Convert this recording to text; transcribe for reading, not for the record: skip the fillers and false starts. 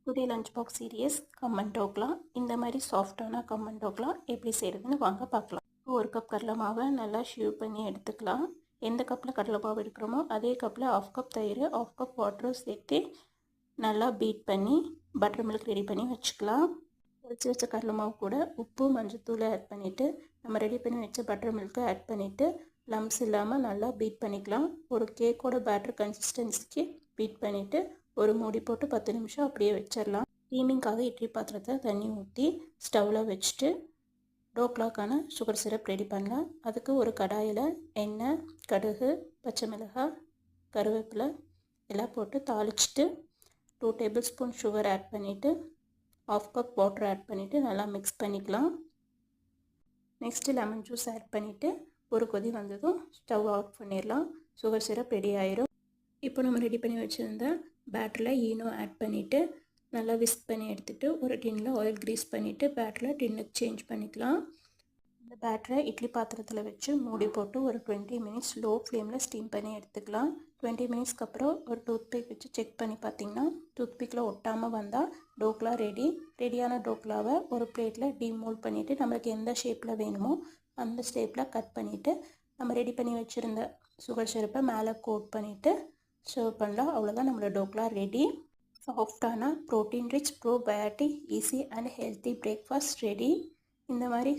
Today lunch box serious கம்மன் டோக்லா. இந்த மாதிரி சாஃப்டான கம்மன் டோக்லா எப்படி செய்கிறதுன்னு வாங்க பார்க்கலாம். ஒரு கப் கடலை மாவை நல்லா ஷேவ் பண்ணி எடுத்துக்கலாம். எந்த கப்பில் கடலை மாவு எடுக்கிறோமோ அதே கப்பில் ஆஃப் கப் தயிர், ஆஃப் கப் வாட்டரும் சேர்த்து நல்லா பீட் பண்ணி பட்டர் மில்க் ரெடி பண்ணி வச்சுக்கலாம். வச்சு வச்ச கடலை மாவு கூட உப்பு மஞ்சத்தூள் ஆட் பண்ணிவிட்டு நம்ம ரெடி பண்ணி வச்ச பட்டர் மில்க்கை ஆட் பண்ணிவிட்டு லம்ஸ் இல்லாமல் நல்லா பீட் பண்ணிக்கலாம். ஒரு கேக்கோட பேட்டர் கன்சிஸ்டன்சிக்கு பீட் பண்ணிவிட்டு ஒரு மூடி போட்டு 10 நிமிஷம் அப்படியே வச்சிடலாம். ஸ்டீமிங்காக இட்லி பாத்திரத்தை தண்ணி ஊற்றி ஸ்டவ்வில் வச்சுட்டு டோக்லாக்கான சுகர் சிரப் ரெடி பண்ணலாம். அதுக்கு ஒரு கடாயில் எண்ணெய், கடுகு, பச்சை மிளகாய், கருவேப்பிலை எல்லாம் போட்டு தாளிச்சிட்டு 2 டேபிள் ஸ்பூன் சுகர் ஆட் பண்ணிவிட்டு ஆஃப் கப் வாட்டர் ஆட் பண்ணிவிட்டு நல்லா மிக்ஸ் பண்ணிக்கலாம். நெக்ஸ்ட்டு லெமன் ஜூஸ் ஆட் பண்ணிவிட்டு ஒரு கொதி வந்ததும் ஸ்டவ் ஆஃப் பண்ணிடலாம். சுகர் சிரப் ரெடி ஆயிரும். இப்போ நம்ம ரெடி பண்ணி வச்சுருந்த பேட்டரில் ஈனோ ஆட் பண்ணிவிட்டு நல்லா விஸ்க் பண்ணி எடுத்துகிட்டு ஒரு டின்னில் ஆயில் க்ரீஸ் பண்ணிவிட்டு பேட்டரில் டின்னுக்கு சேஞ்ச் பண்ணிக்கலாம். இந்த பேட்டரை இட்லி பாத்திரத்தில் வச்சு மூடி போட்டு ஒரு 20 மினிட்ஸ் லோ ஃப்ளேமில் ஸ்டீம் பண்ணி எடுத்துக்கலாம். 20 மினிட்ஸ்க்கு அப்புறம் ஒரு டூத்பிக் வச்சு செக் பண்ணி பார்த்திங்கன்னா டூத்பிக்கில் ஒட்டாமல் வந்தால் டோக்லா ரெடியான டோக்லாவை ஒரு பிளேட்டில் டீமோல்ட் பண்ணிவிட்டு நம்மளுக்கு எந்த ஷேப்பில் வேணுமோ அந்த ஷேப்பில் கட் பண்ணிவிட்டு நம்ம ரெடி பண்ணி வச்சுருந்த சுகர் சிரப்பை மேலே கோட் பண்ணிவிட்டு சர்வ் பண்ணலாம். அவ்வளோதான், நம்மளோட டோக்லா ரெடி. சாஃப்டான protein rich probiotic easy and healthy breakfast ready. இந்த மாதிரி